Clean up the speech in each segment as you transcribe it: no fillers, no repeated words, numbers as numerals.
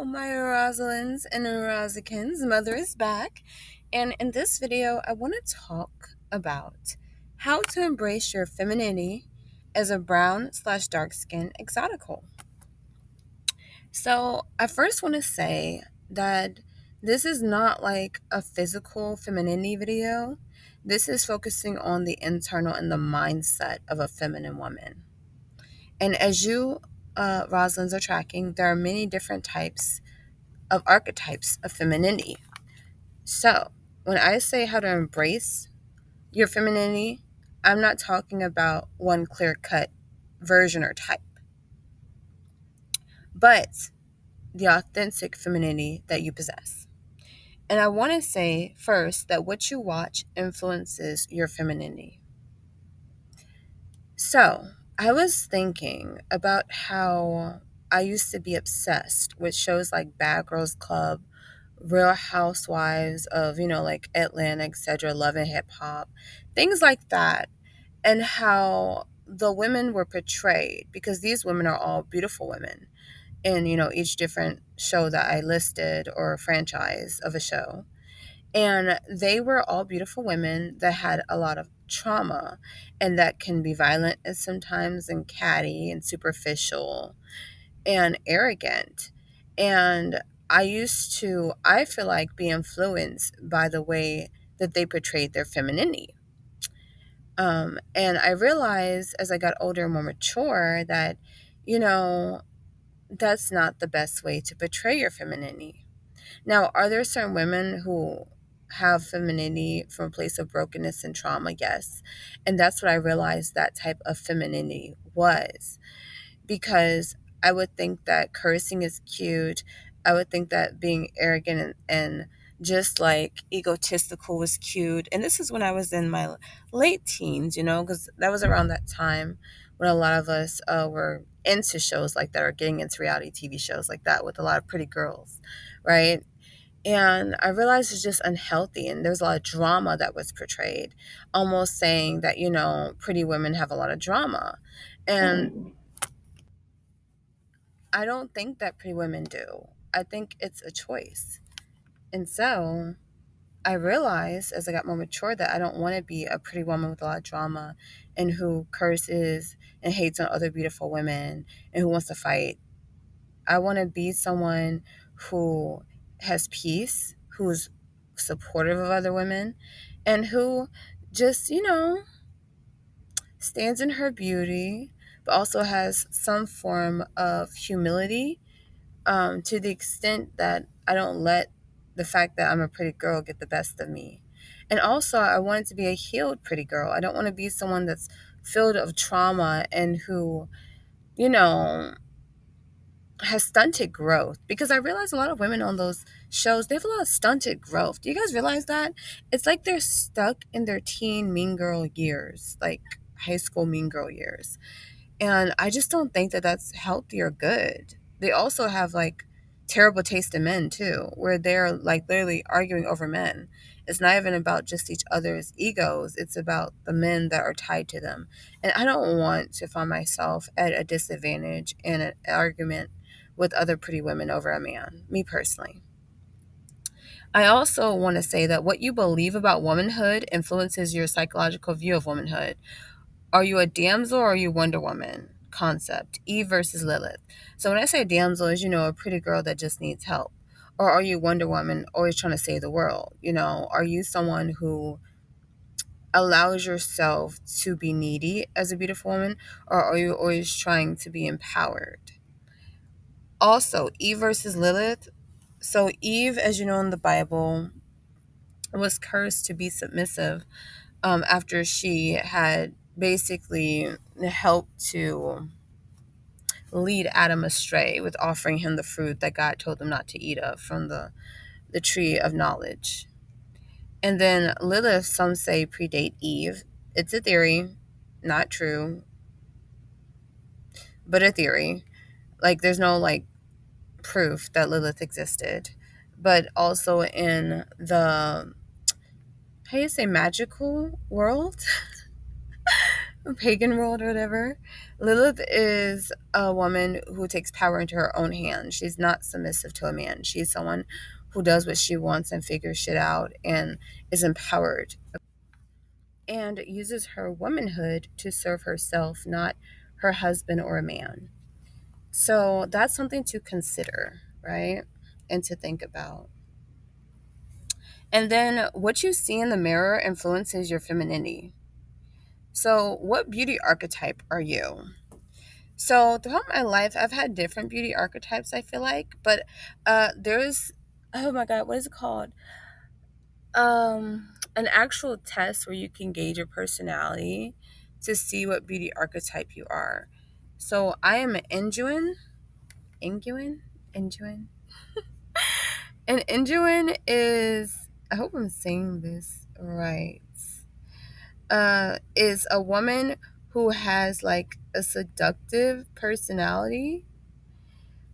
Hello, my Rosalinds and Rosikins. Mother is back. And in this video, I want to talk about how to embrace your femininity as a brown slash dark skin exotical. So, I first want to say that this is not like a physical femininity video. This is focusing on the internal and the mindset of a feminine woman. And as you, Rosalind's, are tracking, there are many different types of archetypes of femininity. So, when I say how to embrace your femininity, I'm not talking about one clear cut version or type, but the authentic femininity that you possess. And I want to say first that what you watch influences your femininity. So, I was thinking about how I used to be obsessed with shows like Bad Girls Club, Real Housewives of, like Atlanta, etc., Love and Hip Hop, things like that, and how the women were portrayed, because these women are all beautiful women in, each different show that I listed or franchise of a show. And they were all beautiful women that had a lot of trauma and that can be violent and sometimes and catty and superficial and arrogant. And I feel like, be influenced by the way that they portrayed their femininity. And I realized as I got older and more mature that, you know, that's not the best way to portray your femininity. Now, are there certain women who have femininity from a place of brokenness and trauma? Yes. And that's what I realized that type of femininity was, because I would think that cursing is cute. I would think that being arrogant and just like egotistical was cute. And this is when I was in my late teens, because that was around that time when a lot of us were into shows like that or getting into reality TV shows like that with a lot of pretty girls, right? And I realized it's just unhealthy. And there was a lot of drama that was portrayed, almost saying that, pretty women have a lot of drama. And I don't think that pretty women do. I think it's a choice. And so I realized as I got more mature that I don't want to be a pretty woman with a lot of drama and who curses and hates on other beautiful women and who wants to fight. I want to be someone who has peace, who's supportive of other women, and who just, stands in her beauty, but also has some form of humility, to the extent that I don't let the fact that I'm a pretty girl get the best of me. And also, I want it to be a healed pretty girl. I don't want to be someone that's filled of trauma and who, you know, has stunted growth, because I realize a lot of women on those shows, they have a lot of stunted growth. Do you guys realize that? It's like they're stuck in their teen mean girl years, like high school mean girl years. And I just don't think that that's healthy or good. They also have like terrible taste in men too, where they're like literally arguing over men. It's not even about just each other's egos, it's about the men that are tied to them. And I don't want to find myself at a disadvantage in an argument with other pretty women over a man, me personally. I also want to say that what you believe about womanhood influences your psychological view of womanhood. Are you a damsel or are you Wonder Woman concept? Eve versus Lilith. So when I say damsel is, a pretty girl that just needs help. Or are you Wonder Woman always trying to save the world? Are you someone who allows yourself to be needy as a beautiful woman? Or are you always trying to be empowered? Also, Eve versus Lilith. So Eve, as you know in the Bible, was cursed to be submissive, after she had basically helped to lead Adam astray with offering him the fruit that God told him not to eat of from the tree of knowledge. And then Lilith, some say, predate Eve. It's a theory, not true, but a theory. Like, there's no like proof that Lilith existed. But also in the, how do you say, magical world, pagan world or whatever. Lilith is a woman who takes power into her own hands. She's not submissive to a man. She's someone who does what she wants and figures shit out and is empowered and uses her womanhood to serve herself, not her husband or a man. So that's something to consider, right? And to think about. And then what you see in the mirror influences your femininity. So, what beauty archetype are you? So, throughout my life, I've had different beauty archetypes, I feel like, but there's, oh my God, what is it called? An actual test where you can gauge your personality to see what beauty archetype you are. So, I am an Inguin. An Inguin is, I hope I'm saying this right, is a woman who has like a seductive personality,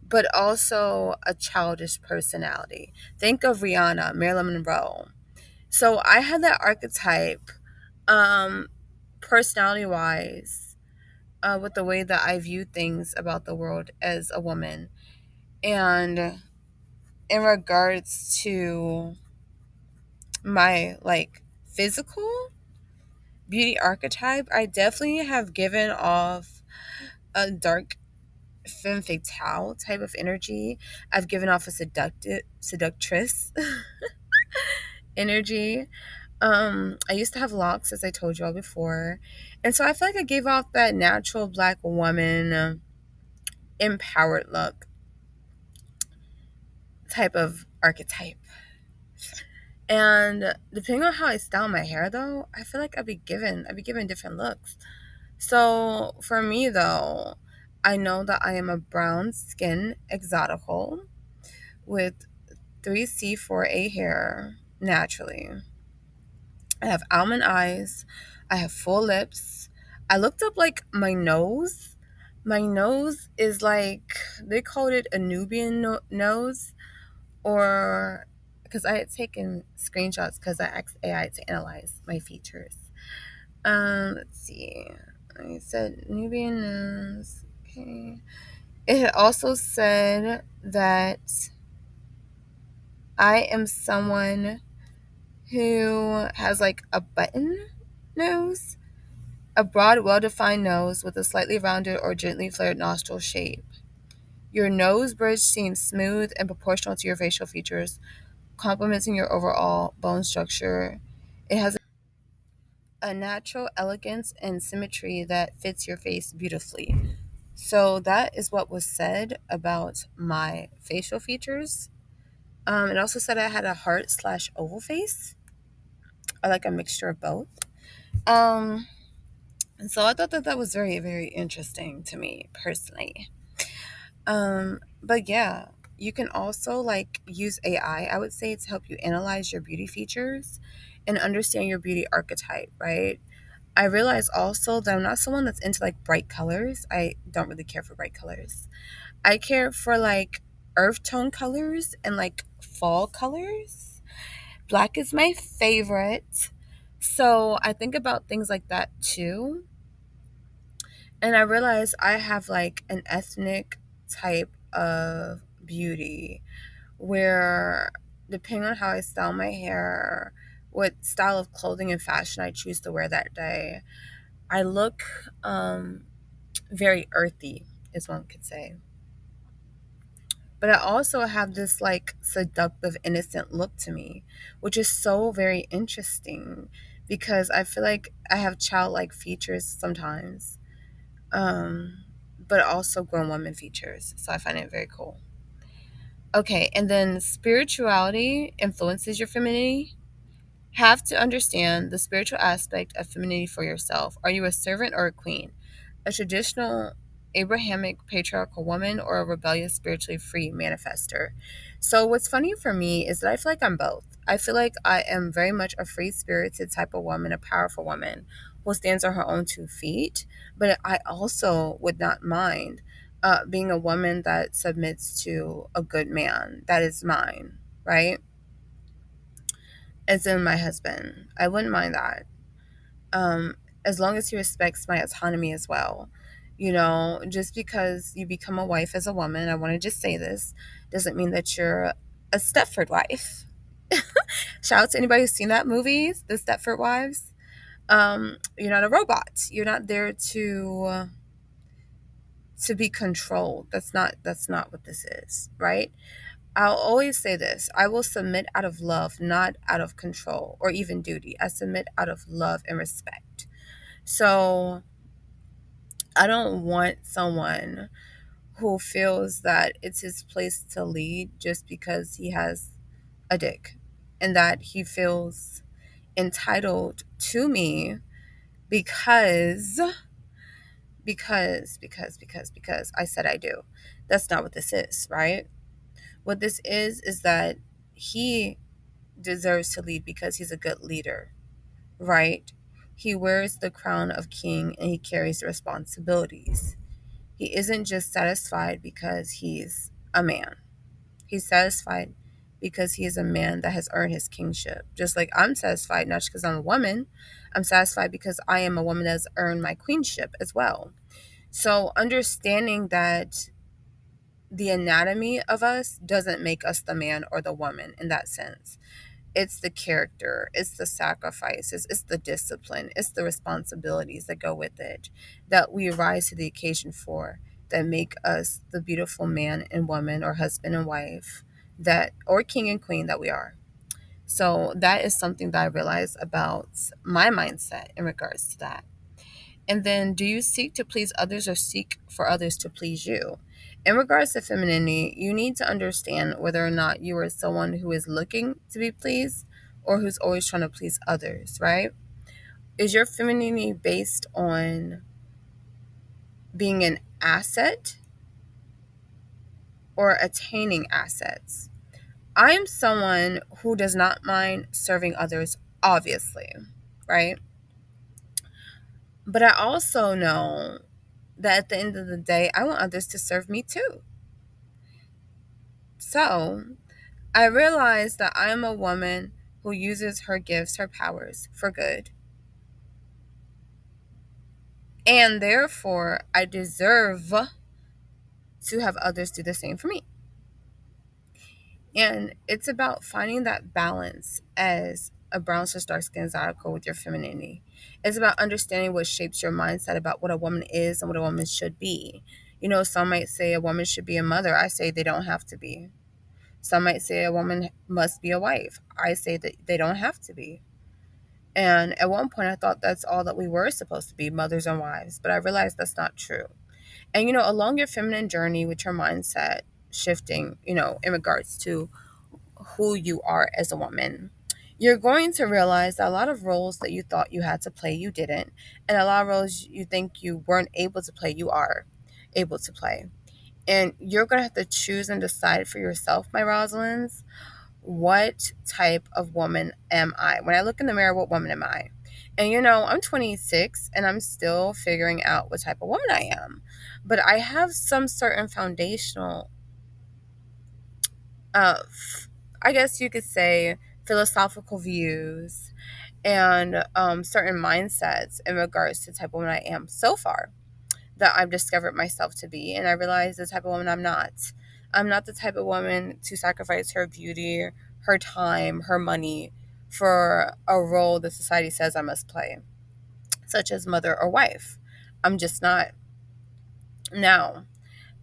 but also a childish personality. Think of Rihanna, Marilyn Monroe. So I had that archetype, um, personality wise, with the way that I view things about the world as a woman. And in regards to my like physical beauty archetype, I definitely have given off a dark femme fatale type of energy. I've given off a seductress energy. I used to have locks, as I told you all before, and so I feel like I gave off that natural black woman, empowered look type of archetype. And depending on how I style my hair, though, I feel like I'd be given different looks. So for me, though, I know that I am a brown skin exotical with 3C4A hair naturally. I have almond eyes. I have full lips. I looked up like my nose. My nose is like, they called it a Nubian nose, or because I had taken screenshots because I asked AI to analyze my features. Let's see. I said Nubian nose. Okay. It had also said that I am someone who has like a button nose, a broad, well defined nose with a slightly rounded or gently flared nostril shape. Your nose bridge seems smooth and proportional to your facial features, complementing your overall bone structure. It has a natural elegance and symmetry that fits your face beautifully. So, that is what was said about my facial features. It also said I had a heart slash oval face, or like a mixture of both. Um, And so I thought that that was very, very interesting to me personally. But yeah, you can also like use AI, I would say, to help you analyze your beauty features and understand your beauty archetype, right? I realize also that I'm not someone that's into like bright colors. I don't really care for bright colors. I care for like earth tone colors and like fall colors. Black is my favorite. So I think about things like that too. And I realized I have like an ethnic type of beauty where, depending on how I style my hair, what style of clothing and fashion I choose to wear that day, I look very earthy, as one could say. But I also have this like seductive, innocent look to me, which is so very interesting because I feel like I have childlike features sometimes, um, but also grown woman features. So I find it very cool. Okay, and then spirituality influences your femininity. Have to understand the spiritual aspect of femininity for yourself. Are you a servant or a queen? A traditional Abrahamic patriarchal woman or a rebellious, spiritually free manifester? So, what's funny for me is that I feel like I'm both. I feel like I am very much a free spirited type of woman, a powerful woman who stands on her own 2 feet. But I also would not mind being a woman that submits to a good man that is mine, right? As in my husband. I wouldn't mind that. as long as he respects my autonomy as well. You know, just because you become a wife as a woman, I want to just say this, doesn't mean that you're a Stepford wife. Shout out to anybody who's seen that movie, The Stepford Wives. You're not a robot. You're not there to be controlled. That's not what this is, right? I'll always say this. I will submit out of love, not out of control or even duty. I submit out of love and respect. So I don't want someone who feels that it's his place to lead just because he has a dick and that he feels entitled to me because because I said I do. That's not what this is, right? What this is that he deserves to lead because he's a good leader, right? He wears the crown of king and he carries the responsibilities. He isn't just satisfied because he's a man. He's satisfied because he is a man that has earned his kingship. Just like I'm satisfied, not just because I'm a woman, I'm satisfied because I am a woman that's earned my queenship as well. So understanding that the anatomy of us doesn't make us the man or the woman in that sense. It's the character, it's the sacrifices, it's the discipline, it's the responsibilities that go with it that we rise to the occasion for, that make us the beautiful man and woman or husband and wife that or king and queen that we are. So that is something that I realized about my mindset in regards to that. And then, do you seek to please others or seek for others to please you? In regards to femininity, you need to understand whether or not you are someone who is looking to be pleased or who's always trying to please others, right? Is your femininity based on being an asset or attaining assets? I am someone who does not mind serving others, obviously, right? But I also know that at the end of the day, I want others to serve me too. So I realized that I am a woman who uses her gifts, her powers for good. And therefore, I deserve to have others do the same for me. And it's about finding that balance as a brown / darkskin exotical with your femininity. It's about understanding what shapes your mindset about what a woman is and what a woman should be. You know, some might say a woman should be a mother. I say they don't have to be. Some might say a woman must be a wife. I say that they don't have to be. And at one point, I thought that's all that we were supposed to be, mothers and wives. But I realized that's not true. And, you know, along your feminine journey with your mindset shifting, you know, in regards to who you are as a woman, you're going to realize that a lot of roles that you thought you had to play, you didn't. And a lot of roles you think you weren't able to play, you are able to play. And you're going to have to choose and decide for yourself, my Rosalynds, what type of woman am I? When I look in the mirror, what woman am I? And you know, I'm 26 and I'm still figuring out what type of woman I am. But I have some certain foundational, I guess you could say, philosophical views and certain mindsets in regards to the type of woman I am so far that I've discovered myself to be. And I realize the type of woman I'm not. I'm not the type of woman to sacrifice her beauty, her time, her money for a role that society says I must play, such as mother or wife. I'm just not. Now,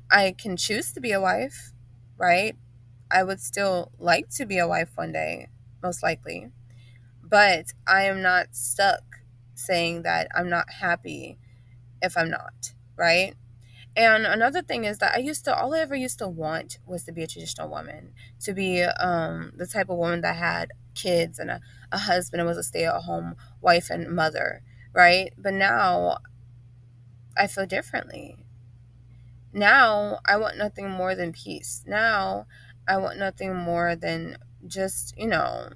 I can choose to be a wife, right? I would still like to be a wife one day, most likely. But I am not stuck saying that I'm not happy if I'm not, right? And another thing is that all I ever used to want was to be a traditional woman, to be the type of woman that had kids and a husband and was a stay-at-home wife and mother, right? But now I feel differently. Now I want nothing more than peace. Now I want nothing more than just, you know,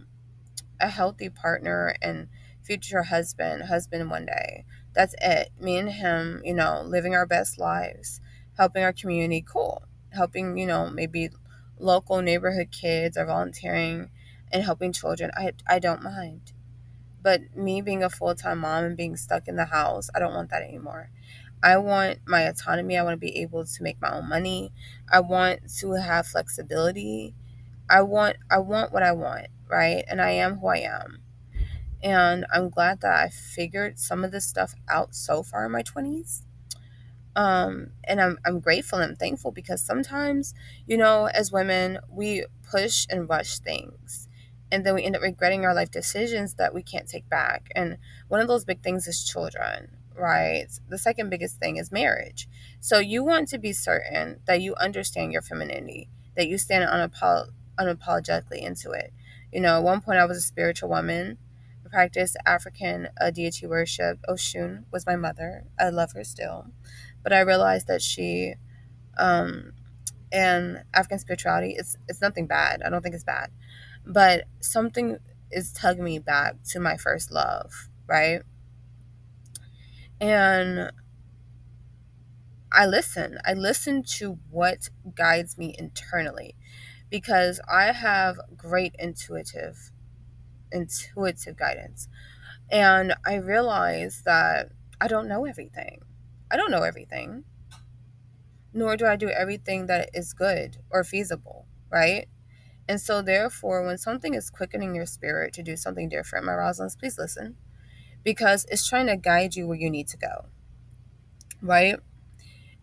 a healthy partner and future husband one day. That's it. Me and him, you know, living our best lives, helping our community, cool. Helping, you know, maybe local neighborhood kids or volunteering and helping children. I don't mind. But me being a full-time mom and being stuck in the house, I don't want that anymore. I want my autonomy. I want to be able to make my own money. I want to have flexibility. I want what I want, right? And I am who I am. And I'm glad that I figured some of this stuff out so far in my 20s. And I'm grateful and thankful because sometimes, as women, we push and rush things. And then we end up regretting our life decisions that we can't take back. And one of those big things is children, right? The second biggest thing is marriage. So you want to be certain that you understand your femininity, that you stand unapologetically into it. At one point I was a spiritual woman. I practiced African deity worship. Oshun was my mother. I love her still. But I realized that she um, and African spirituality, it's nothing bad. I don't think it's bad, but something is tugging me back to my first love, right? And I listen to what guides me internally because I have great intuitive guidance. And I realize that I don't know everything. I don't know everything, nor do I do everything that is good or feasible, right? And so, therefore, when something is quickening your spirit to do something different, my Rosalins, please listen because it's trying to guide you where you need to go, right?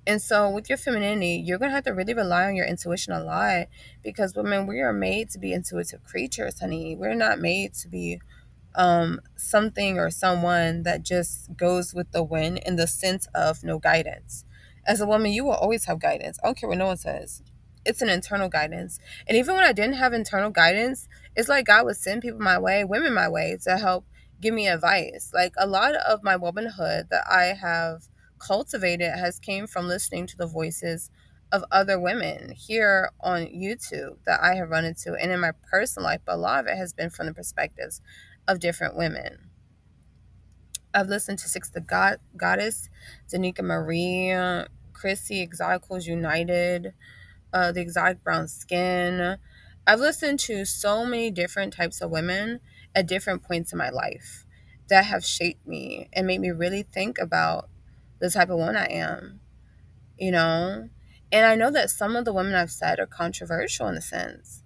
And so, with your femininity, you're going to have to really rely on your intuition a lot because women, we are made to be intuitive creatures, honey. We're not made to be something or someone that just goes with the wind in the sense of no guidance. As a woman, you will always have guidance. I don't care what no one says. It's an internal guidance. And even when I didn't have internal guidance, it's like God would send people my way, women my way, to help give me advice. Like a lot of my womanhood that I have cultivated has came from listening to the voices of other women here on YouTube that I have run into and in my personal life, but a lot of it has been from the perspectives of different women. I've listened to Six the Goddess, Danica Marie, Chrissy, Exoticals United, the Exotic Brown Skin. I've listened to so many different types of women at different points in my life that have shaped me and made me really think about the type of woman I am, you know? And I know that some of the women I've said are controversial in a sense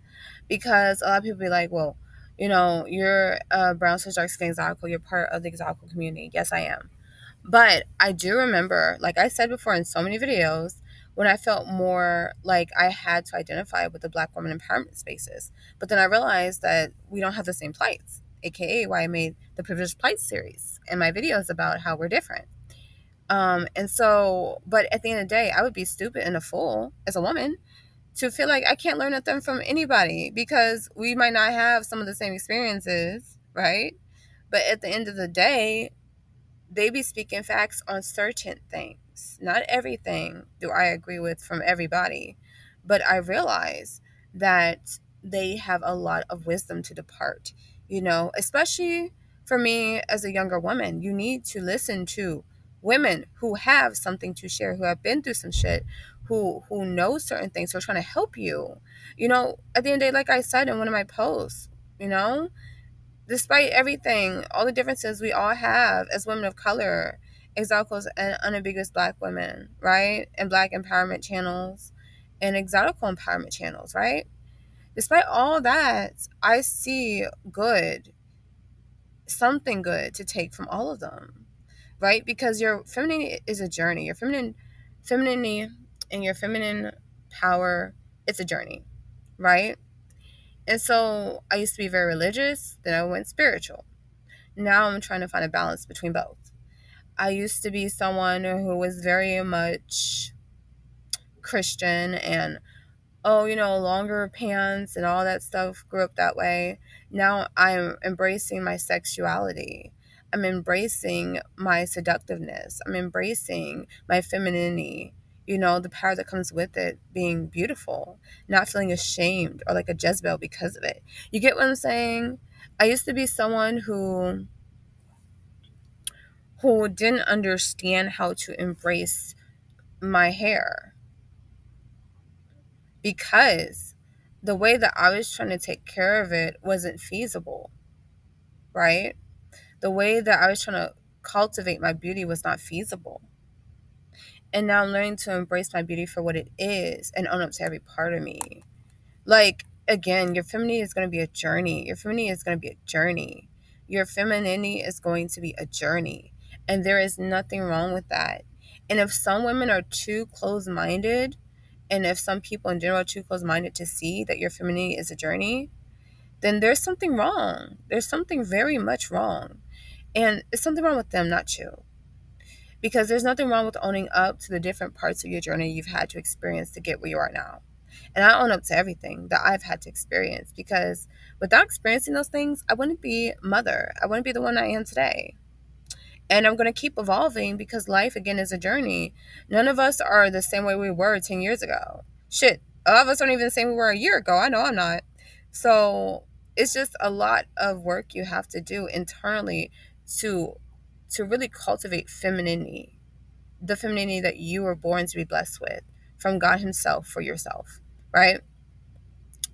because a lot of people be like, well, you're a brown cis dark skin exotical, you're part of the exotical community. Yes, I am. But I do remember, like I said before in so many videos, when I felt more like I had to identify with the Black woman empowerment spaces. But then I realized that we don't have the same plights, aka why I made the Privileged Plight series and my videos about how we're different. But at the end of the day, I would be stupid and a fool as a woman to feel like I can't learn nothing from anybody because we might not have some of the same experiences, right? But at the end of the day, they be speaking facts on certain things. Not everything do I agree with from everybody, but I realize that they have a lot of wisdom to depart, especially for me as a younger woman. You need to listen to women who have something to share, who have been through some shit, who know certain things, who are trying to help you. At the end of the day, like I said in one of my posts, you know, despite everything, all the differences we all have as women of color, exoticals and unambiguous Black women, right? And Black empowerment channels and exotical empowerment channels, right? Despite all that, I see something good to take from all of them, right? Because your femininity is a journey. Your femininity and your feminine power, it's a journey, right? And so I used to be very religious, then I went spiritual. Now I'm trying to find a balance between both. I used to be someone who was very much Christian and, longer pants and all that stuff, grew up that way. Now I'm embracing my sexuality. I'm embracing my seductiveness. I'm embracing my femininity, the power that comes with it being beautiful, not feeling ashamed or like a Jezebel because of it. You get what I'm saying? I used to be someone who didn't understand how to embrace my hair because the way that I was trying to take care of it wasn't feasible, right? The way that I was trying to cultivate my beauty was not feasible. And now I'm learning to embrace my beauty for what it is and own up to every part of me. Like, again, your femininity is going to be a journey. Your femininity is going to be a journey. Your femininity is going to be a journey. And there is nothing wrong with that. And if some women are too close minded, and if some people in general are too close minded to see that your femininity is a journey, then there's something wrong. There's something very much wrong. And it's something wrong with them, not you. Because there's nothing wrong with owning up to the different parts of your journey you've had to experience to get where you are now. And I own up to everything that I've had to experience, because without experiencing those things, I wouldn't be mother. I wouldn't be the one I am today. And I'm going to keep evolving, because life, again, is a journey. None of us are the same way we were 10 years ago. Shit, a lot of us aren't even the same we were a year ago. I know I'm not. So it's just a lot of work you have to do internally to really cultivate femininity, the femininity that you were born to be blessed with from God Himself for yourself, right?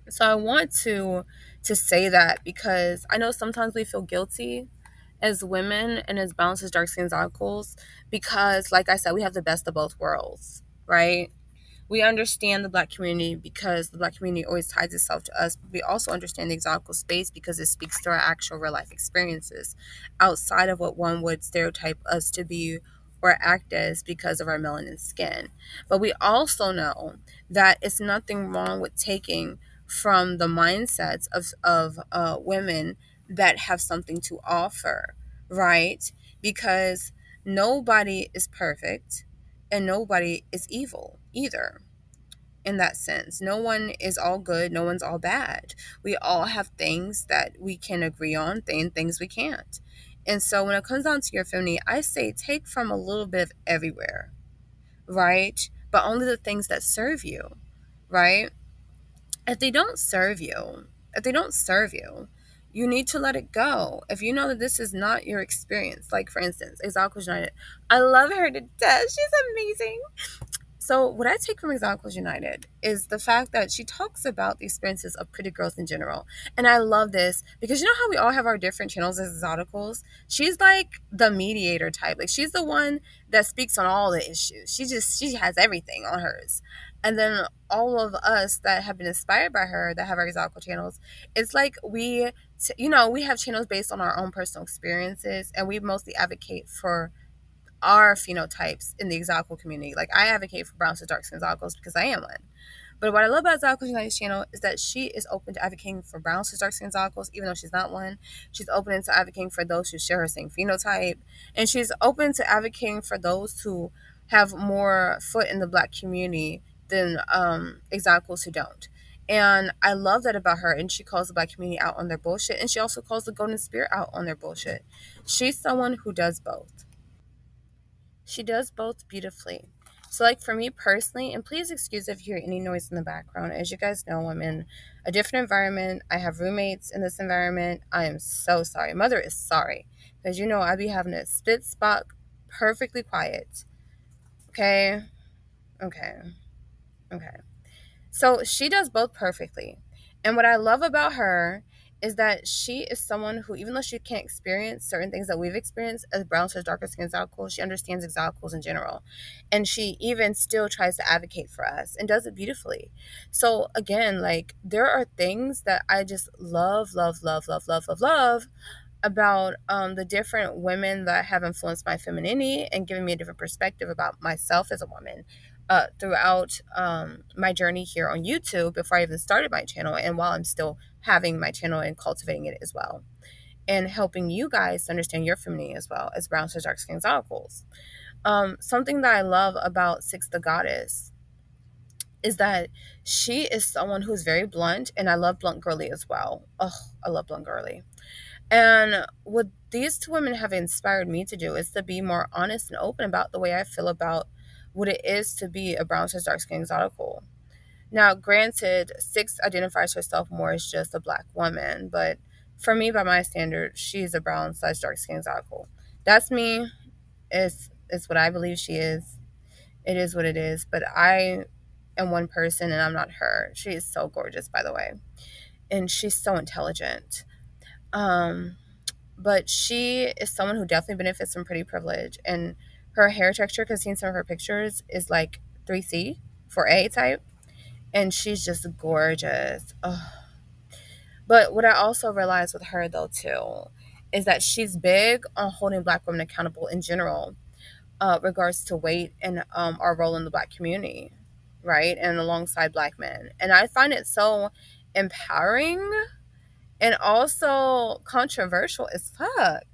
So I want to say that, because I know sometimes we feel guilty as women and as balanced as dark skinned exoticals, because, like I said, we have the best of both worlds, right? We understand the Black community because the Black community always ties itself to us. But we also understand the exotical space because it speaks to our actual real life experiences outside of what one would stereotype us to be or act as because of our melanin skin. But we also know that it's nothing wrong with taking from the mindsets of women that have something to offer, right? Because nobody is perfect and nobody is evil either. In that sense, no one is all good, no one's all bad. We all have things that we can agree on and things we can't. And so when it comes down to your femininity, I say take from a little bit of everywhere, right? But only the things that serve you, right? If they don't serve you, if they don't serve you, you need to let it go. If you know that this is not your experience, like for instance, Exotical United, I love her to death. She's amazing. So, what I take from Exoticals United is the fact that she talks about the experiences of pretty girls in general. And I love this because you know how we all have our different channels as Exoticals? She's like the mediator type. Like, she's the one that speaks on all the issues. She has everything on hers. And then all of us that have been inspired by her, that have our Exotical channels, it's like we have channels based on our own personal experiences, and we mostly advocate for are phenotypes in the exotical community. Like, I advocate for brown to dark skin exoticals because I am one. But what I love about Exotical United's channel is that she is open to advocating for brown to dark skin exoticals, even though she's not one. She's open to advocating for those who share her same phenotype. And she's open to advocating for those who have more foot in the Black community than exoticals who don't. And I love that about her. And she calls the Black community out on their bullshit. And she also calls the Golden Spirit out on their bullshit. She's someone who does both. She does both beautifully. So, like, for me personally, and please excuse if you hear any noise in the background. As you guys know, I'm in a different environment. I have roommates in this environment. I am so sorry. Mother is sorry. Because, I be having it spit spot perfectly quiet. Okay? Okay. Okay. So she does both perfectly. And what I love about her is that she is someone who, even though she can't experience certain things that we've experienced as brown slash darker skin exoticals, she understands exoticals in general. And she even still tries to advocate for us and does it beautifully. So again, like, there are things that I just love, love, love, love, love, love, love about the different women that have influenced my femininity and given me a different perspective about myself as a woman throughout my journey here on YouTube before I even started my channel, and while I'm still having my channel and cultivating it as well, and helping you guys to understand your femininity as well as brown slash dark skin exoticals. Something that I love about Six the Goddess is that she is someone who's very blunt, and I love blunt girly as well. Oh, I love blunt girly. And what these two women have inspired me to do is to be more honest and open about the way I feel about what it is to be a brown slash dark skin exotical. Now, granted, Six identifies herself more as just a Black woman, but for me, by my standard, she's a brown slash dark skin exotical. That's me. It's what I believe she is. It is what it is. But I am one person and I'm not her. She is so gorgeous, by the way. And she's so intelligent. Um, But she is someone who definitely benefits from pretty privilege. And her hair texture, because seen some of her pictures, is like 3C, 4A type. And she's just gorgeous. Ugh. But what I also realized with her, though, too, is that she's big on holding Black women accountable in general, regards to weight and our role in the Black community, right? And alongside Black men. And I find it so empowering and also controversial as fuck,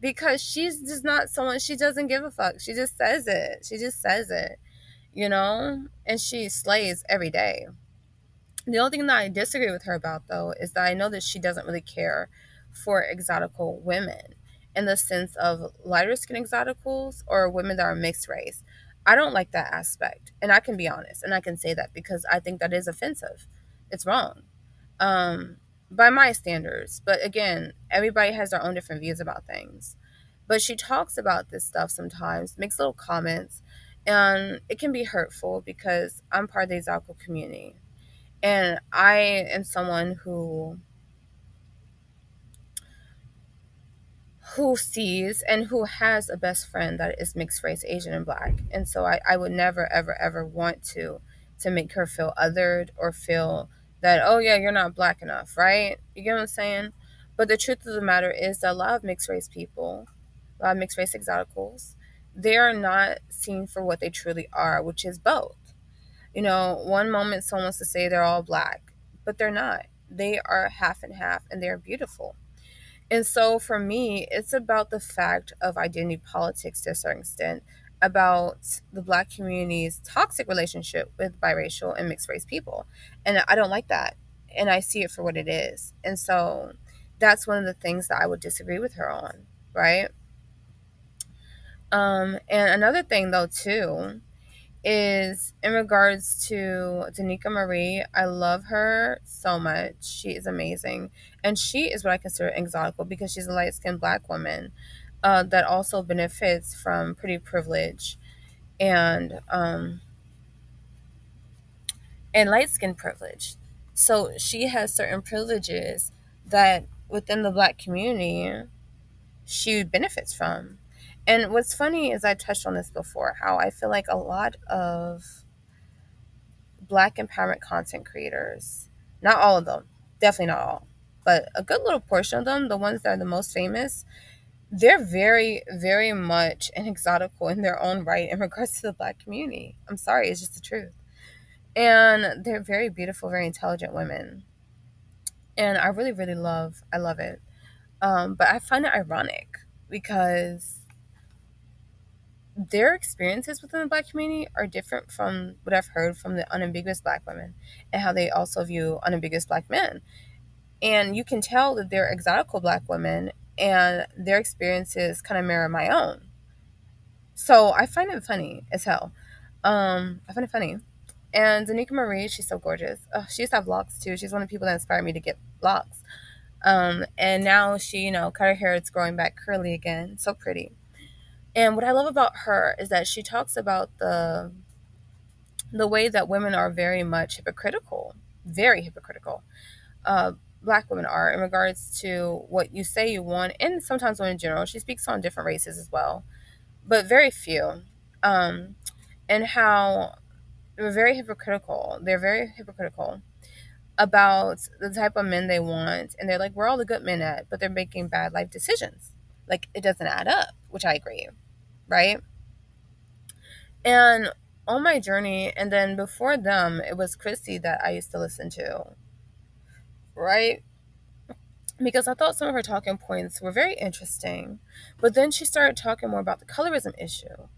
because she's just not someone, she doesn't give a fuck. She just says it. She just says it, and she slays every day. The only thing that I disagree with her about, though, is that I know that she doesn't really care for exotical women in the sense of lighter skin exoticals or women that are mixed race. I don't like that aspect. And I can be honest and I can say that because I think that is offensive. It's wrong, um, by my standards. But again, everybody has their own different views about things. But she talks about this stuff sometimes, makes little comments, and it can be hurtful because I'm part of the exotical community. And I am someone who sees and who has a best friend that is mixed race, Asian and Black. And so I would never, ever, ever want to make her feel othered or feel that, oh yeah, you're not Black enough, right? You get what I'm saying? But the truth of the matter is that a lot of mixed race people, a lot of mixed race exoticals, they are not seen for what they truly are, which is both. One moment someone wants to say they're all Black, but they're not. They are half and half, and they're beautiful. And so for me, it's about the fact of identity politics to a certain extent, about the Black community's toxic relationship with biracial and mixed race people. And I don't like that. And I see it for what it is. And so that's one of the things that I would disagree with her on, right? And another thing, though, too, is in regards to Danica Marie. I love her so much. She is amazing. And she is what I consider exotical because she's a light skinned Black woman, that also benefits from pretty privilege and light skin privilege. So she has certain privileges that within the Black community she benefits from. And what's funny is I touched on this before, how I feel like a lot of Black empowerment content creators, not all of them, definitely not all, but a good little portion of them, the ones that are the most famous, they're very, very much an exotical in their own right in regards to the Black community. I'm sorry, it's just the truth. And they're very beautiful, very intelligent women. And I really, really I love it. But I find it ironic because their experiences within the Black community are different from what I've heard from the unambiguous Black women and how they also view unambiguous Black men. And you can tell that they're exotical Black women and their experiences kind of mirror my own. So I find it funny as hell. I find it funny. And Danica Marie, she's so gorgeous. She used to have locks too. She's one of the people that inspired me to get locks. And now she, cut her hair. It's growing back curly again. So pretty. And what I love about her is that she talks about the way that women are very much hypocritical, very hypocritical. Uh, Black women are in regards to what you say you want, and sometimes women in general. She speaks on different races as well, but very few. Um, and how they're very hypocritical. They're very hypocritical about the type of men they want, and they're like, "Where are all the good men at?" But they're making bad life decisions. Like it doesn't add up, which I agree, right? And on my journey, and then before them, it was Chrissy that I used to listen to, right? Because I thought some of her talking points were very interesting. But then she started talking more about the colorism issue,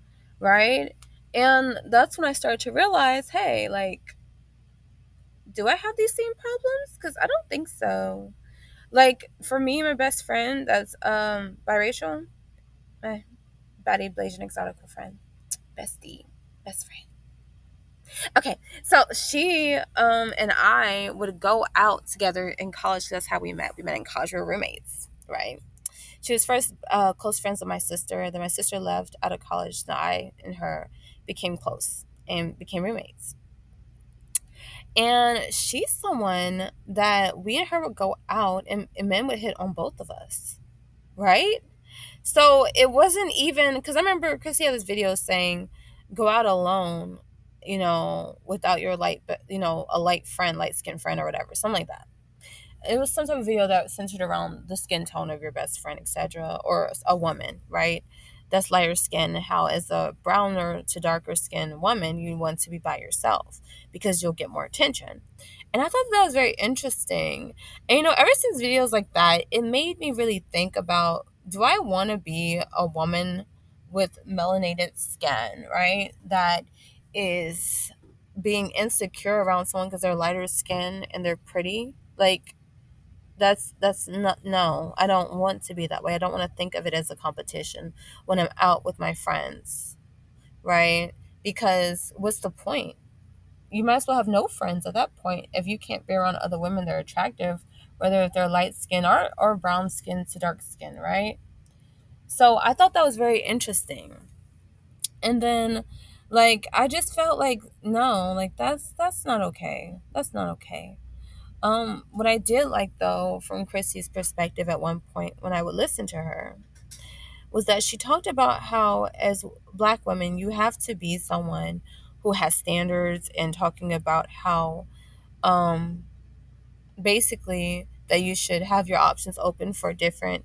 right? And that's when I started to realize, hey, like, do I have these same problems? Because I don't think so. Like, for me, my best friend that's biracial, my baddie Blasian exotical friend, bestie, best friend. Okay, so she and I would go out together in college. That's how we met. We met in college. We were roommates, right? She was first close friends with my sister. Then my sister left out of college. Then I and her became close and became roommates. And she's someone that we and her would go out, and men would hit on both of us, right? So it wasn't even because I remember Chrissy had this video saying, "Go out alone, without your light, but a light friend, light skinned friend, or whatever, something like that." It was some type of video that centered around the skin tone of your best friend, etc., or a woman, right? That's lighter skin. How as a browner to darker skin woman, you want to be by yourself because you'll get more attention. And I thought that was very interesting. And ever since videos like that, it made me really think about, do I want to be a woman with melanated skin, right? That is being insecure around someone because they're lighter skin and they're pretty. Like, that's not, no, I don't want to be that way. I don't want to think of it as a competition when I'm out with my friends, right? Because what's the point? You might as well have no friends at that point if you can't be around other women that are attractive, whether if they're light skin or brown skin to dark skin, right? So I thought that was very interesting. And then like I just felt like, no, like that's not okay. That's not okay. What I did like though, from Chrissy's perspective at one point when I would listen to her, was that she talked about how as black women you have to be someone who has standards, and talking about how um basically that you should have your options open for different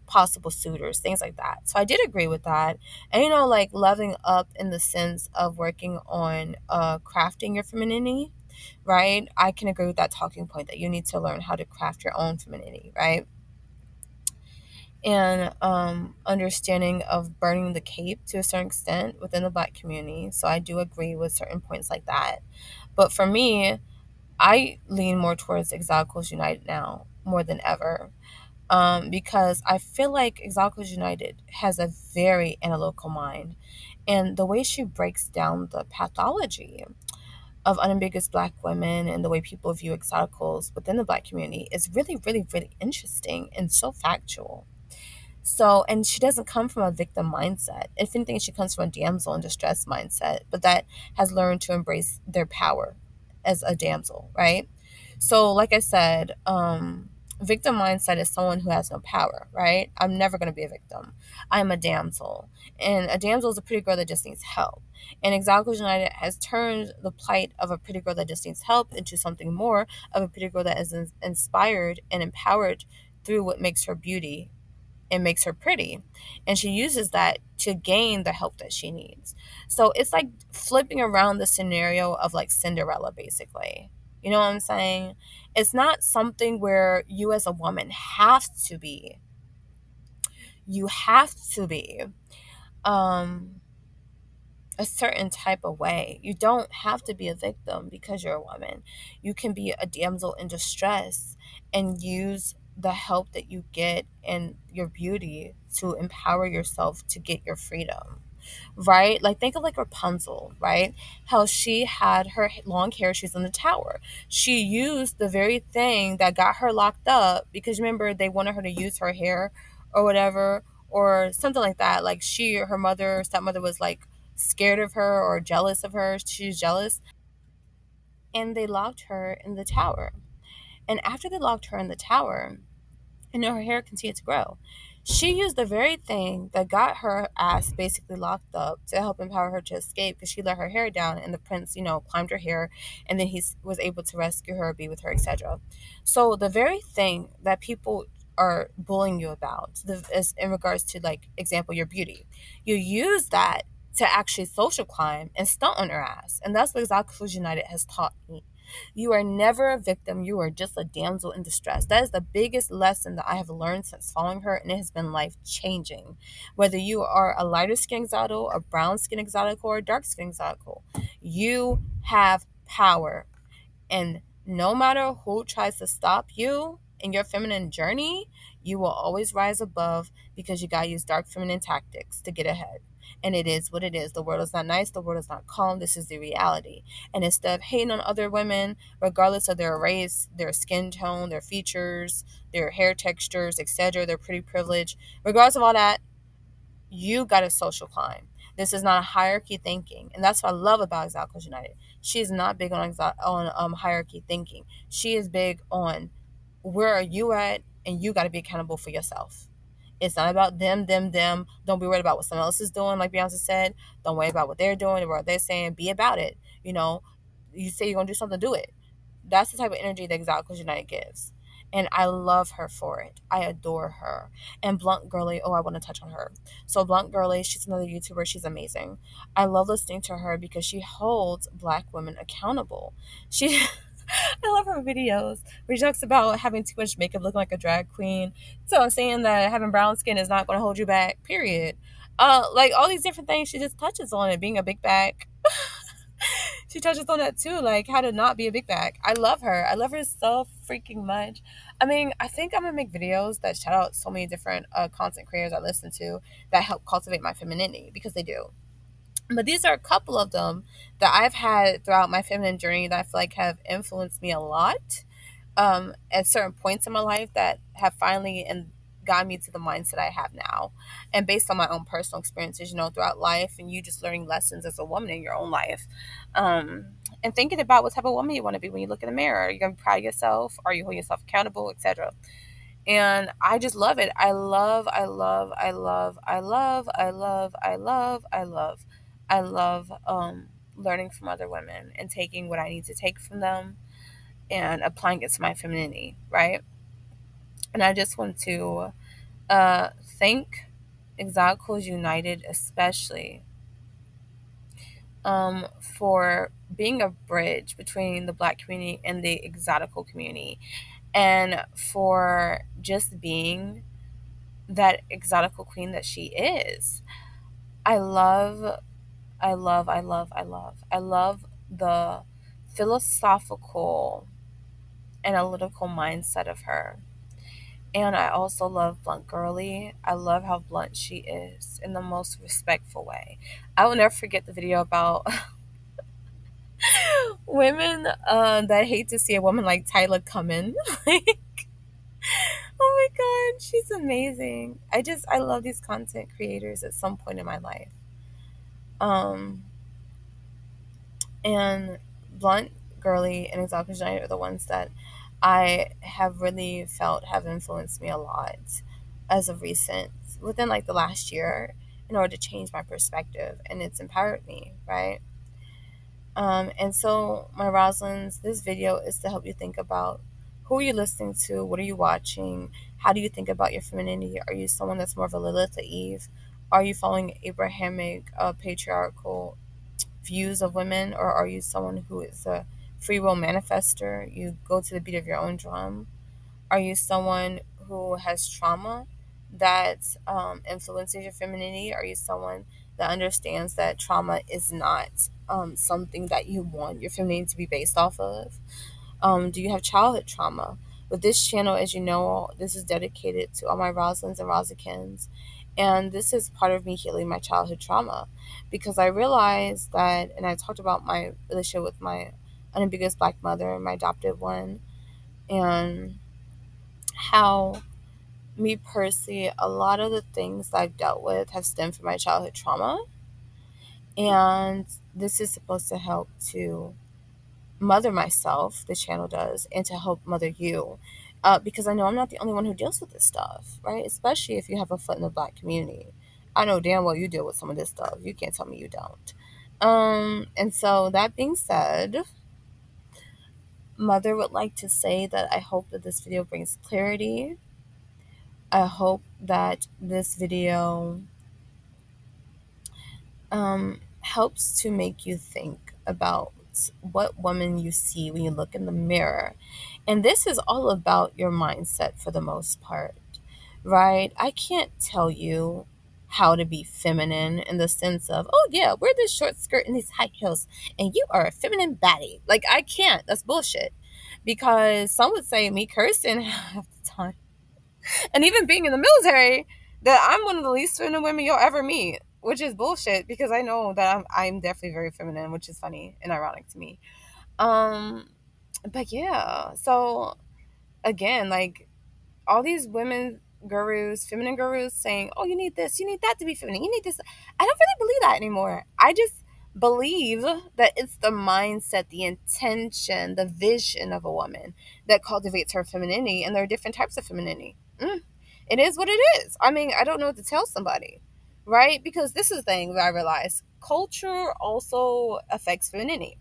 possible suitors, things like that. So I did agree with that. And like loving up in the sense of working on crafting your femininity, right? I can agree with that talking point that you need to learn how to craft your own femininity, right? And understanding of burning the cape to a certain extent within the black community. So I do agree with certain points like that. But for me, I lean more towards Exoticals United now more than ever, because I feel like Exoticals United has a very analytical mind. And the way she breaks down the pathology of unambiguous black women and the way people view exoticals within the black community is really, really, really interesting and so factual. So, and she doesn't come from a victim mindset. If anything, she comes from a damsel in distress mindset, but that has learned to embrace their power as a damsel, right? So, like I said, victim mindset is someone who has no power, right? I'm never going to be a victim. I'm a damsel. And a damsel is a pretty girl that just needs help. And Exoticals United has turned the plight of a pretty girl that just needs help into something more of a pretty girl that is inspired and empowered through what makes her beauty and makes her pretty. And she uses that to gain the help that she needs. So it's like flipping around the scenario of like Cinderella, basically. You know what I'm saying? It's not something where you as a woman have to be. You have to be. Um, a certain type of way. You don't have to be a victim because you're a woman. You can be a damsel in distress and use the help that you get and your beauty to empower yourself to get your freedom. Right? Like think of like Rapunzel, right? How she had her long hair, she's in the tower. She used the very thing that got her locked up because remember they wanted her to use her hair or whatever or something like that. Like her mother, stepmother was like scared of her or jealous of her. She's jealous. And they locked her in the tower. And after they locked her in the tower, and her hair continued to grow. She used the very thing that got her ass basically locked up to help empower her to escape because she let her hair down and the prince, climbed her hair and then he was able to rescue her, be with her, etc. So the very thing that people are bullying you about, is in regards to like example your beauty, you use that to actually social climb and stunt on her ass. And that's what Exotical United has taught me. You are never a victim. You are just a damsel in distress. That is the biggest lesson that I have learned since following her, and it has been life changing. Whether you are a lighter skin exotical, a brown skin exotical, or a dark skin exotical, you have power. And no matter who tries to stop you in your feminine journey, you will always rise above because you got to use dark feminine tactics to get ahead. And it is what it is. The world is not nice. The world is not calm. This is the reality. And instead of hating on other women, regardless of their race, their skin tone, their features, their hair textures, etc., their pretty privilege, regardless of all that, you got a social climb. This is not a hierarchy thinking, and that's what I love about Exoticals United. She is not big on hierarchy thinking. She is big on where are you at, and you got to be accountable for yourself. It's not about them. Don't be worried about what someone else is doing, like Beyonce said. Don't worry about what they're doing or what they're saying. Be about it. You know, you say you're gonna do something, do it. That's the type of energy that Exoticals United gives. And I love her for it. I adore her. And Blunt Girly, oh, I want to touch on her. So Blunt Girly, she's another YouTuber. She's amazing. I love listening to her because she holds Black women accountable. She I love her videos where she talks about having too much makeup looking like a drag queen. So I'm saying that having brown skin is not going to hold you back, period. Like all these different things she just touches on it, being a big back. She touches on that too, like how to not be a big bag. I love her. I love her so freaking much. I mean, I think I'm gonna make videos that shout out so many different content creators I listen to that help cultivate my femininity, because they do. But these are a couple of them that I've had throughout my feminine journey that I feel like have influenced me a lot, at certain points in my life, that have finally and got me to the mindset I have now. And based on my own personal experiences, throughout life, and you just learning lessons as a woman in your own life. And thinking about what type of woman you want to be when you look in the mirror. Are you going to be proud of yourself? Are you holding yourself accountable, etc.? And I just love it. I love learning from other women and taking what I need to take from them and applying it to my femininity, right? And I just want to thank Exoticals United, especially for being a bridge between the Black community and the exotical community, and for just being that exotical queen that she is. I love, I love the philosophical, analytical mindset of her. And I also love Blunt Girly. I love how blunt she is in the most respectful way. I will never forget the video about women that hate to see a woman like Tyler come in. Like, oh my god, she's amazing. I love these content creators at some point in my life. Um, and Blunt, Girly, and Exotic Giant are the ones that I have really felt have influenced me a lot as of recent, within like the last year, in order to change my perspective, and it's empowered me, right? And so, my Roslins, this video is to help you think about who are you listening to, what are you watching, how do you think about your femininity? Are you someone that's more of a Lilith or Eve? Are you following Abrahamic, patriarchal views of women, or are you someone who is a free will manifester? You go to the beat of your own drum. Are you someone who has trauma that influences your femininity? Are you someone that understands that trauma is not something that you want your femininity to be based off of? Do you have childhood trauma? With this channel, as you know, this is dedicated to all my Roslins and Rosikins. And this is part of me healing my childhood trauma, because I realized that, and I talked about my relationship with my unambiguous Black mother, my adopted one, and how me personally, a lot of the things that I've dealt with have stemmed from my childhood trauma. And this is supposed to help to mother myself, the channel does, and to help mother you. Because I know I'm not the only one who deals with this stuff, right? Especially if you have a foot in the Black community. I know damn well you deal with some of this stuff. You can't tell me you don't. And so, that being said, Mother would like to say that I hope that this video brings clarity. I hope that this video helps to make you think about what woman you see when you look in the mirror. And this is all about your mindset for the most part, right? I can't tell you how to be feminine in the sense of, oh yeah, wear this short skirt and these high heels and you are a feminine baddie. Like, I can't. That's bullshit. Because some would say me cursing half the time, and even being in the military, that I'm one of the least feminine women you'll ever meet, which is bullshit, because I know that I'm definitely very feminine, which is funny and ironic to me. Um, but yeah, so again, like, all these women gurus, feminine gurus saying, oh, you need this, you need that to be feminine, you need this. I don't really believe that anymore. I just believe that it's the mindset, the intention, the vision of a woman that cultivates her femininity, and there are different types of femininity. It is what it is. I mean, I don't know what to tell somebody, right? Because this is the thing that I realize culture also affects femininity.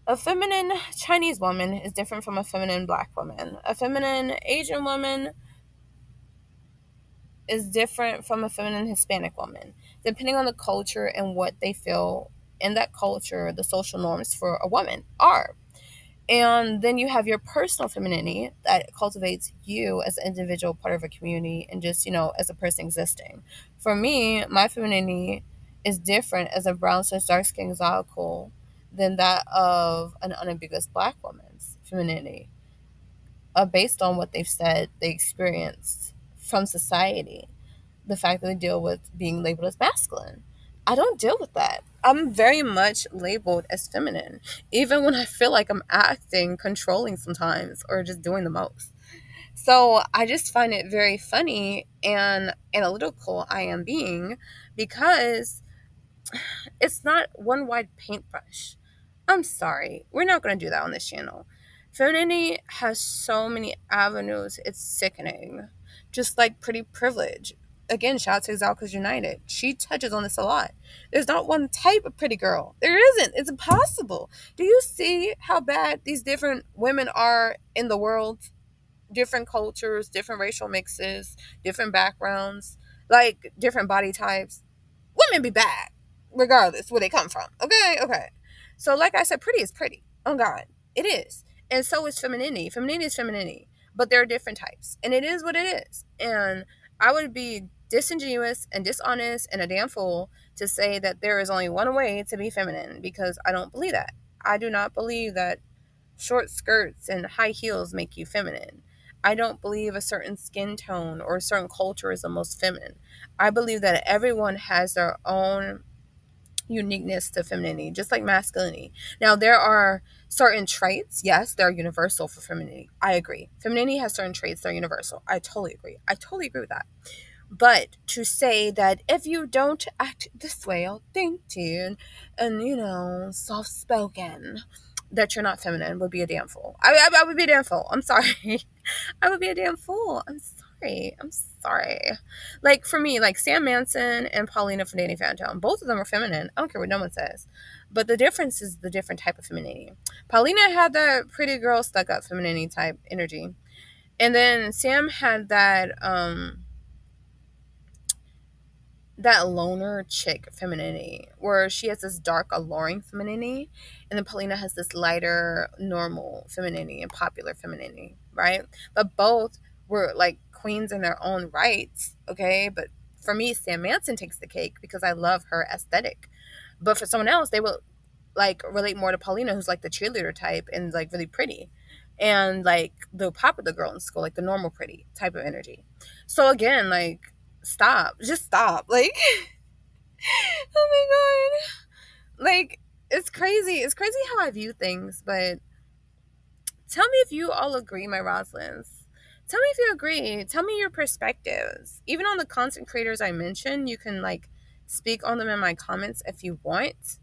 A feminine Chinese woman is different from a feminine black woman. A feminine Asian woman is different from a feminine Hispanic woman, depending on the culture and what they feel in that culture, the social norms for a woman are. And then you have your personal femininity that cultivates you as an individual part of a community and just, as a person existing. For me, my femininity is different as a brown cis dark skin exotical than that of an unambiguous black woman's femininity, based on what they've said they experienced from society, the fact that they deal with being labeled as masculine. I don't deal with that. I'm very much labeled as feminine, even when I feel like I'm acting controlling sometimes or just doing the most. So I just find it very funny and analytical I am being, because it's not one wide paintbrush. I'm sorry. We're not going to do that on this channel. Femininity has so many avenues. It's sickening. Just like pretty privilege. Again, shout out to Exoticals United. She touches on this a lot. There's not one type of pretty girl. There isn't. It's impossible. Do you see how bad these different women are in the world? Different cultures, different racial mixes, different backgrounds, like different body types. Women be bad, regardless where they come from. Okay, okay. So, like I said, pretty is pretty. Oh God, it is, and so is femininity. Femininity is femininity, but there are different types, and it is what it is. And I would be disingenuous and dishonest and a damn fool to say that there is only one way to be feminine, because I don't believe that. I do not believe that short skirts and high heels make you feminine. I don't believe a certain skin tone or a certain culture is the most feminine. I believe that everyone has their own uniqueness to femininity, just like masculinity. Now, there are certain traits, yes, they're universal for femininity. I agree. Femininity has certain traits that are universal. I totally agree. I totally agree with that. But to say that if you don't act this way, I'll think to you, and soft spoken, that you're not feminine would be a damn fool. I would be a damn fool. I'm sorry. I would be a damn fool. I'm sorry. I'm sorry. Like for me, like Sam Manson and Paulina from Danny Phantom, both of them are feminine. I don't care what no one says. But the difference is the different type of femininity. Paulina had that pretty girl stuck up femininity type energy. And then Sam had that loner chick femininity, where she has this dark, alluring femininity, and then Paulina has this lighter, normal femininity and popular femininity, right? But both were like queens in their own rights, okay? But for me, Sam Manson takes the cake because I love her aesthetic. But for someone else, they will like relate more to Paulina, who's like the cheerleader type and like really pretty, and like the popular girl in school, like the normal pretty type of energy. So again, like stop, just stop, like oh my god, like it's crazy how I view things. But tell me if you all agree, my Roslins. Tell me if you agree. Tell me your perspectives. Even on the content creators I mentioned, you can like speak on them in my comments if you want,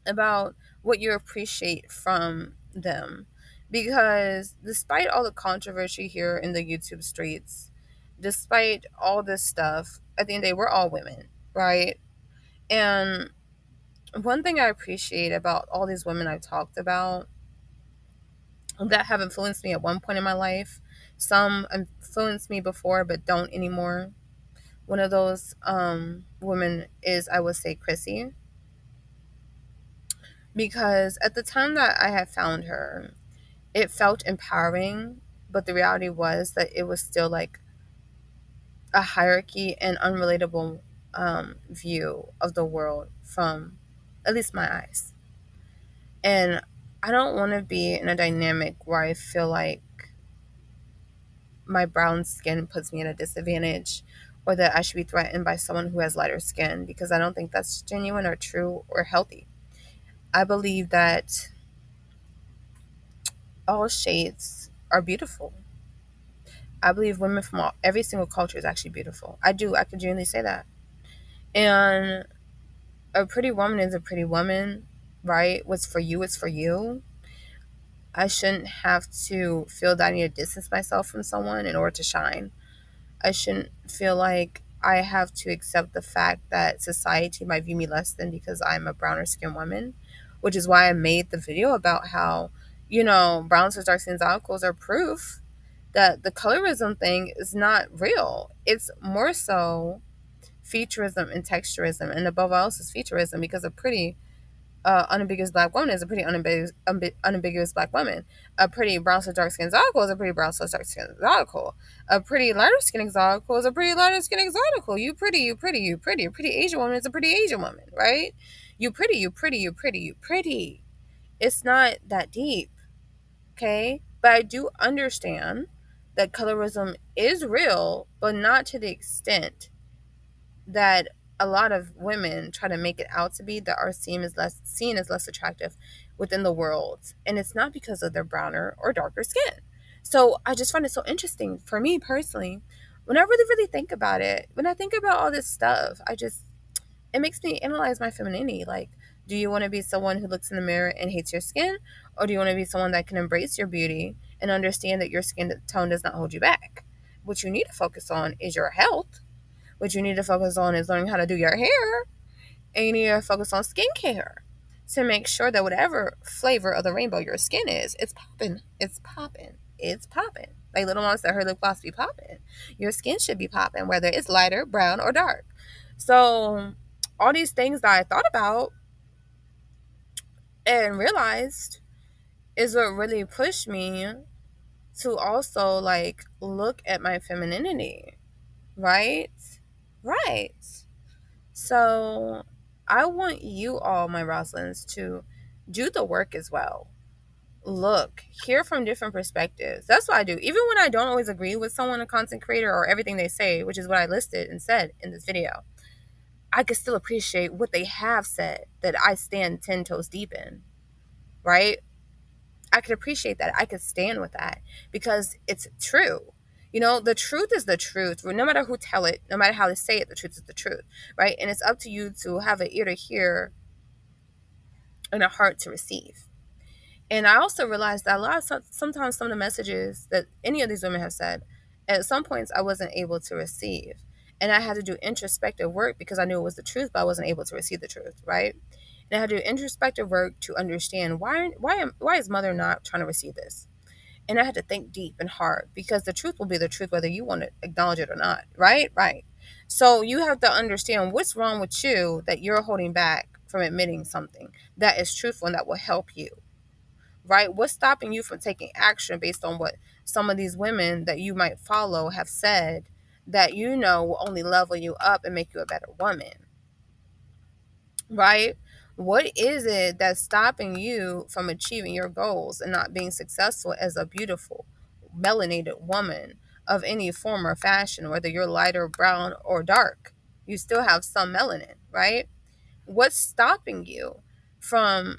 about what you appreciate from them. Because despite all the controversy here in the YouTube streets, despite all this stuff, at the end of the day, we're all women, right? And one thing I appreciate about all these women I've talked about that have influenced me at one point in my life, some influenced me before but don't anymore. One of those women is, I would say, Chrissy. Because at the time that I had found her, it felt empowering, but the reality was that it was still like a hierarchy and unrelatable view of the world from at least my eyes. And I don't want to be in a dynamic where I feel like my brown skin puts me at a disadvantage, or that I should be threatened by someone who has lighter skin, because I don't think that's genuine or true or healthy. I believe that all shades are beautiful. I believe women from every single culture is actually beautiful. I do. I could genuinely say that. And a pretty woman is a pretty woman, right? What's for you is for you. I shouldn't have to feel that I need to distance myself from someone in order to shine. I shouldn't feel like I have to accept the fact that society might view me less than because I'm a browner skinned woman, which is why I made the video about how, brown cis dark skin exoticals are proof that the colorism thing is not real. It's more so featurism and texturism, and above all else is featurism, because a pretty unambiguous black woman is a pretty unambiguous black woman. A pretty brown cis dark skin exotical is a pretty brown cis dark skin exotical. A pretty lighter skin exotical is a pretty lighter skin exotical. You pretty, you pretty, you pretty. A pretty Asian woman is a pretty Asian woman, right? You pretty, you pretty, you pretty, you pretty. It's not that deep, okay? But I do understand that colorism is real, but not to the extent that a lot of women try to make it out to be, that are seen as less attractive within the world. And it's not because of their browner or darker skin. So I just find it so interesting for me personally. When I really think about it, when I think about all this stuff, it makes me analyze my femininity. Like, do you want to be someone who looks in the mirror and hates your skin? Or do you want to be someone that can embrace your beauty and understand that your skin tone does not hold you back? What you need to focus on is your health. What you need to focus on is learning how to do your hair. And you need to focus on skincare to make sure that whatever flavor of the rainbow your skin is, it's popping. It's popping. It's popping. Like Little Mama said, her lip gloss be popping. Your skin should be popping, whether it's lighter, brown, or dark. So all these things that I thought about and realized is what really pushed me to also like look at my femininity. Right? Right. So I want you all, my Roslins, to do the work as well. Look, hear from different perspectives. That's what I do. Even when I don't always agree with someone, a content creator, or everything they say, which is what I listed and said in this video, I can still appreciate what they have said that I stand 10 toes deep in, right? I could appreciate that. I could stand with that because it's true. The truth is the truth. No matter who tell it, no matter how they say it, the truth is the truth, right? And it's up to you to have an ear to hear and a heart to receive. And I also realized that sometimes some of the messages that any of these women have said, at some points I wasn't able to receive. And I had to do introspective work because I knew it was the truth, but I wasn't able to receive the truth, right? And I had to do introspective work to understand why is mother not trying to receive this? And I had to think deep and hard because the truth will be the truth whether you want to acknowledge it or not, right? Right. So you have to understand what's wrong with you that you're holding back from admitting something that is truthful and that will help you, right? What's stopping you from taking action based on what some of these women that you might follow have said that will only level you up and make you a better woman? Right? What is it that's stopping you from achieving your goals and not being successful as a beautiful, melanated woman of any form or fashion, whether you're light or brown or dark? You still have some melanin, right? What's stopping you from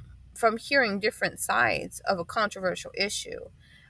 hearing different sides of a controversial issue?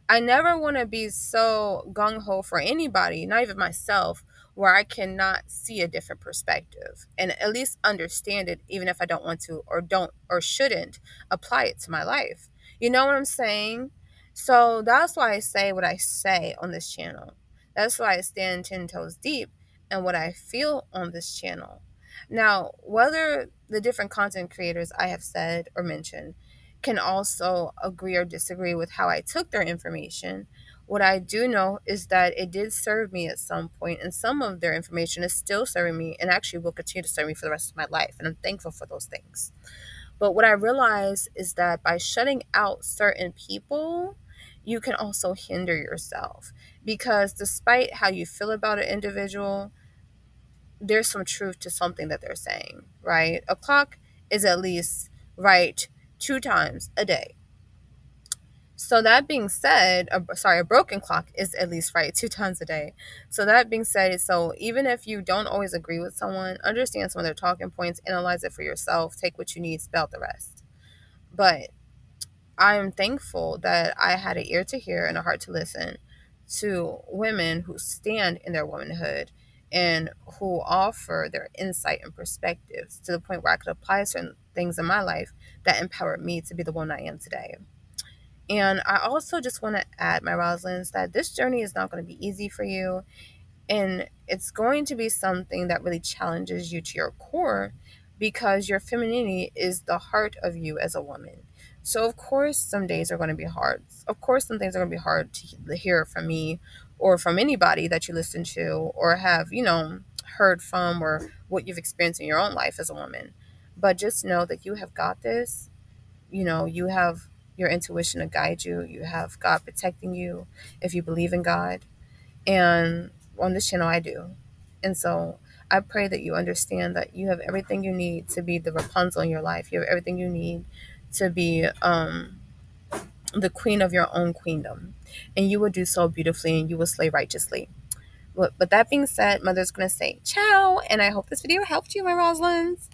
I never want to be so gung-ho for anybody, not even myself, where I cannot see a different perspective and at least understand it, even if I don't want to or don't or shouldn't apply it to my life. You know what I'm saying? So that's why I say what I say on this channel. That's why I stand 10 toes deep in what I feel on this channel. Now, whether the different content creators I have said or mentioned can also agree or disagree with how I took their information, what I do know is that it did serve me at some point, and some of their information is still serving me and actually will continue to serve me for the rest of my life. And I'm thankful for those things. But what I realize is that by shutting out certain people, you can also hinder yourself, because despite how you feel about an individual, there's some truth to something that they're saying, right? A clock is at least right 2 times a day. So that being said, a broken clock is at least right 2 times a day. So that being said, so even if you don't always agree with someone, understand some of their talking points, analyze it for yourself, take what you need, spell the rest. But I am thankful that I had an ear to hear and a heart to listen to women who stand in their womanhood and who offer their insight and perspectives to the point where I could apply certain things in my life that empowered me to be the woman I am today. And I also just want to add, my Roslins, that this journey is not going to be easy for you. And it's going to be something that really challenges you to your core, because your femininity is the heart of you as a woman. So, of course, some days are going to be hard. Of course, some things are going to be hard to hear from me or from anybody that you listen to or have, heard from, or what you've experienced in your own life as a woman. But just know that you have got this. You have your intuition to guide you, you have God protecting you if you believe in God. And on this channel, I do. And so I pray that you understand that you have everything you need to be the Rapunzel in your life. You have everything you need to be the queen of your own queendom. And you will do so beautifully, and you will slay righteously. But that being said, Mother's going to say ciao. And I hope this video helped you, my Roslins.